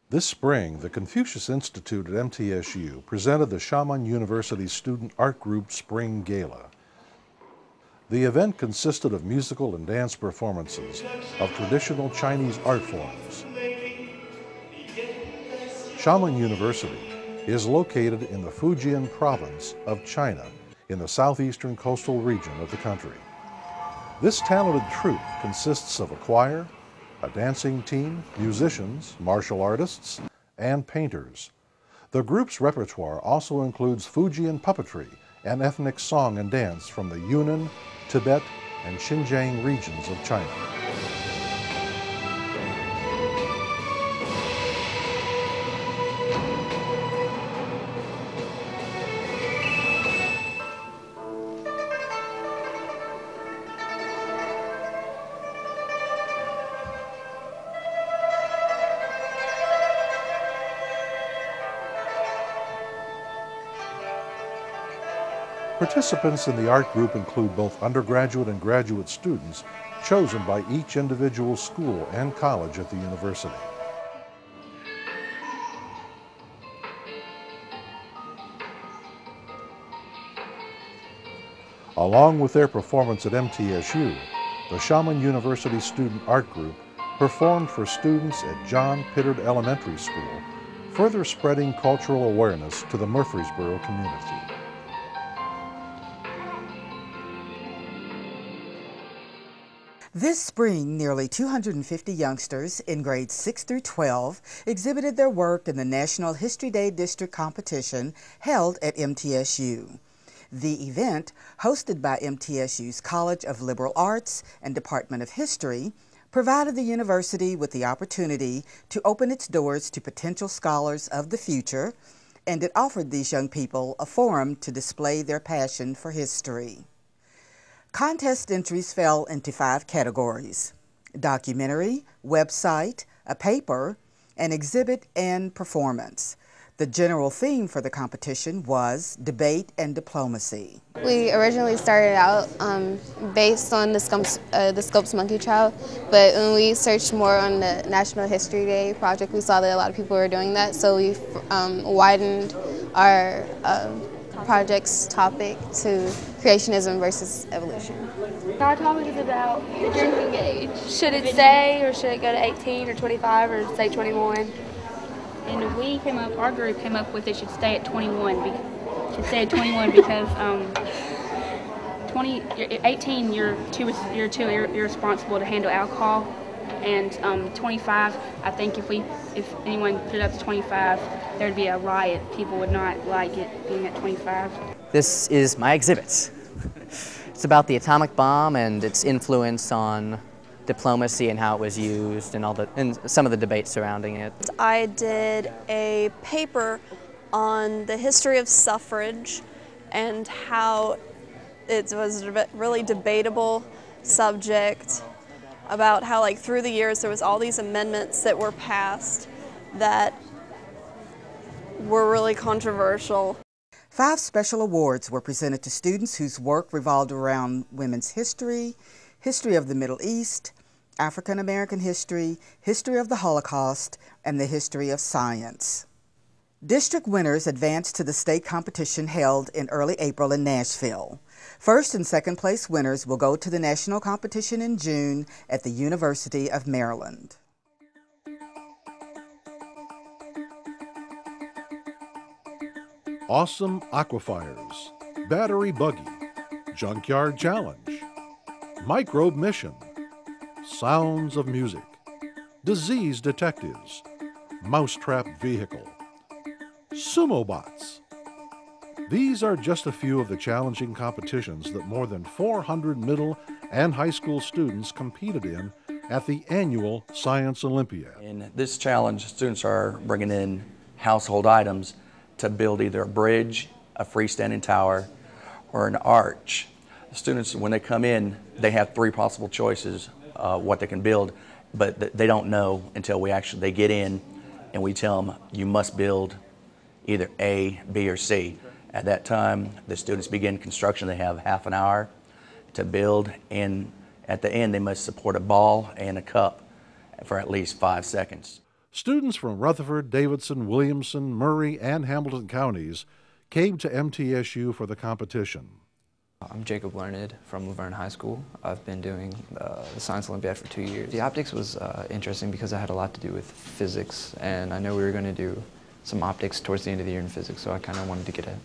This spring, the Confucius Institute at MTSU presented the Xiamen University Student Art Group Spring Gala. The event consisted of musical and dance performances of traditional Chinese art forms. Xiamen University is located in the Fujian province of China in the southeastern coastal region of the country. This talented troupe consists of a choir, a dancing team, musicians, martial artists, and painters. The group's repertoire also includes Fujian puppetry and ethnic song and dance from the Yunnan, Tibet, and Xinjiang regions of China. Participants in the art group include both undergraduate and graduate students chosen by each individual school and college at the university. Along with their performance at MTSU, the Xiamen University Student Art Group performed for students at John Pittard Elementary School, further spreading cultural awareness to the Murfreesboro community. This spring, nearly 250 youngsters in grades 6 through 12 exhibited their work in the National History Day District Competition held at MTSU. The event, hosted by MTSU's College of Liberal Arts and Department of History, provided the university with the opportunity to open its doors to potential scholars of the future, and it offered these young people a forum to display their passion for history. Contest entries fell into 5 categories: documentary, website, a paper, an exhibit, and performance. The general theme for the competition was debate and diplomacy. We originally started out based on the Scopes monkey trial, but when we searched more on the National History Day project, we saw that a lot of people were doing that, so we widened our project's topic to creationism versus evolution. Our topic is about the drinking age. Should it stay, or should it go to 18 or 25 or say 21? And our group came up with it should stay at 21. Should stay at 21 because 18 you're too irresponsible to handle alcohol, and 25 I think if anyone put it up to 25 there'd be a riot. People would not like it being at 25. This is my exhibit. It's about the atomic bomb and its influence on diplomacy and how it was used and some of the debates surrounding it. I did a paper on the history of suffrage and how it was a really debatable subject, about how through the years there was all these amendments that were passed that were really controversial. 5 special awards were presented to students whose work revolved around women's history, history of the Middle East, African American history, history of the Holocaust, and the history of science. District winners advanced to the state competition held in early April in Nashville. First and second place winners will go to the national competition in June at the University of Maryland. Awesome Aquifers, Battery Buggy, Junkyard Challenge, Microbe Mission, Sounds of Music, Disease Detectives, Mousetrap Vehicle, Sumo Bots. These are just a few of the challenging competitions that more than 400 middle and high school students competed in at the annual Science Olympiad. In this challenge, students are bringing in household items to build either a bridge, a freestanding tower, or an arch. Students, when they come in, they have three possible choices what they can build, but they don't know until they get in and we tell them, you must build either A, B, or C. At that time, the students begin construction. They have half an hour to build, and at the end, they must support a ball and a cup for at least 5 seconds. Students from Rutherford, Davidson, Williamson, Murray, and Hamilton counties came to MTSU for the competition. I'm Jacob Learned from Laverne High School. I've been doing the Science Olympiad for 2 years. The optics was interesting because it had a lot to do with physics, and I know we were going to do some optics towards the end of the year in physics, so I kind of wanted to get a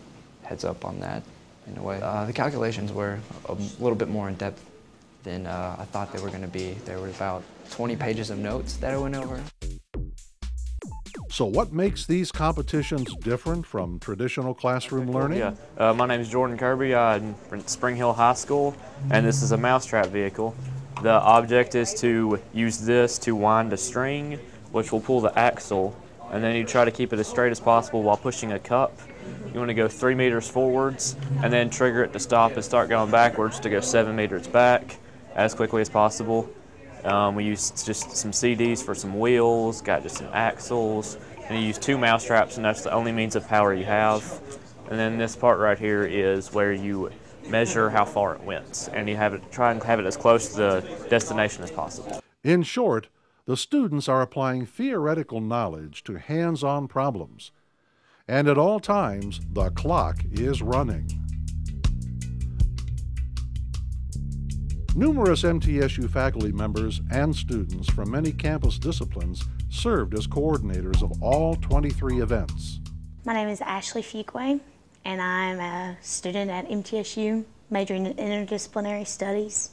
heads up on that in a way. The calculations were a little bit more in depth than I thought they were going to be. There were about 20 pages of notes that I went over. So what makes these competitions different from traditional classroom learning? Yeah, my name is Jordan Kirby. I'm from Spring Hill High School, and this is a mousetrap vehicle. The object is to use this to wind a string, which will pull the axle, and then you try to keep it as straight as possible while pushing a cup. You want to go 3 meters forwards, and then trigger it to stop and start going backwards to go 7 meters back as quickly as possible. We used just some CDs for some wheels, got just some axles, and you use 2 mousetraps, and that's the only means of power you have. And then this part right here is where you measure how far it went, and you try and have it as close to the destination as possible. In short, the students are applying theoretical knowledge to hands-on problems, and at all times, the clock is running. Numerous MTSU faculty members and students from many campus disciplines served as coordinators of all 23 events. My name is Ashley Fuqua, and I'm a student at MTSU, majoring in interdisciplinary studies,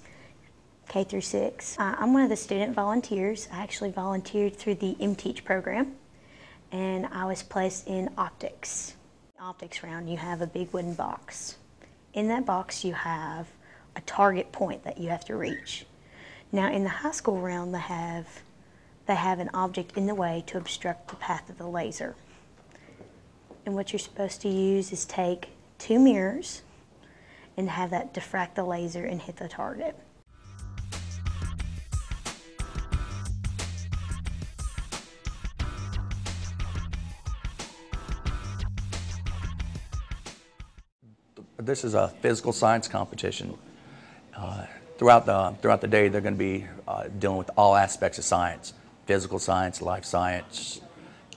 K through 6. I'm one of the student volunteers. I actually volunteered through the MTeach program, and I was placed in optics. Optics round, you have a big wooden box. In that box, you have a target point that you have to reach. Now in the high school round, they have an object in the way to obstruct the path of the laser. And what you're supposed to use is take 2 mirrors and have that diffract the laser and hit the target. This is a physical science competition. Throughout the day, they're going to be dealing with all aspects of science: physical science, life science,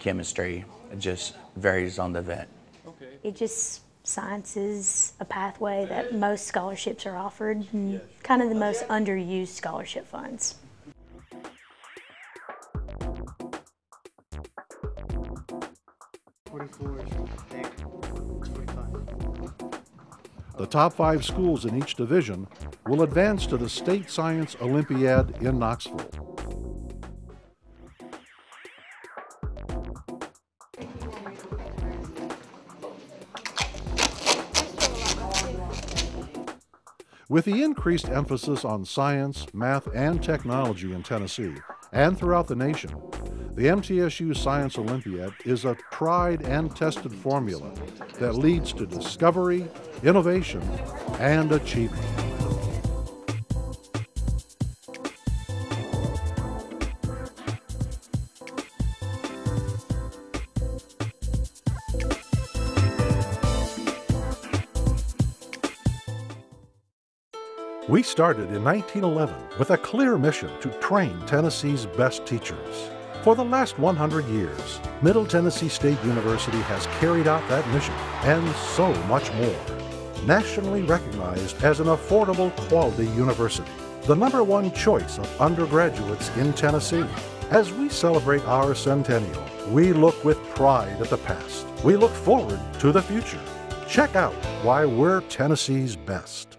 chemistry. It just varies on the event. Science is a pathway that most scholarships are offered, and kind of the most underused scholarship funds. The top 5 schools in each division will advance to the State Science Olympiad in Knoxville. With the increased emphasis on science, math, and technology in Tennessee and throughout the nation, the MTSU Science Olympiad is a tried and tested formula that leads to discovery, innovation, and achievement. We started in 1911 with a clear mission to train Tennessee's best teachers. For the last 100 years, Middle Tennessee State University has carried out that mission and so much more. Nationally recognized as an affordable quality university, the #1 choice of undergraduates in Tennessee. As we celebrate our centennial, we look with pride at the past. We look forward to the future. Check out why we're Tennessee's best.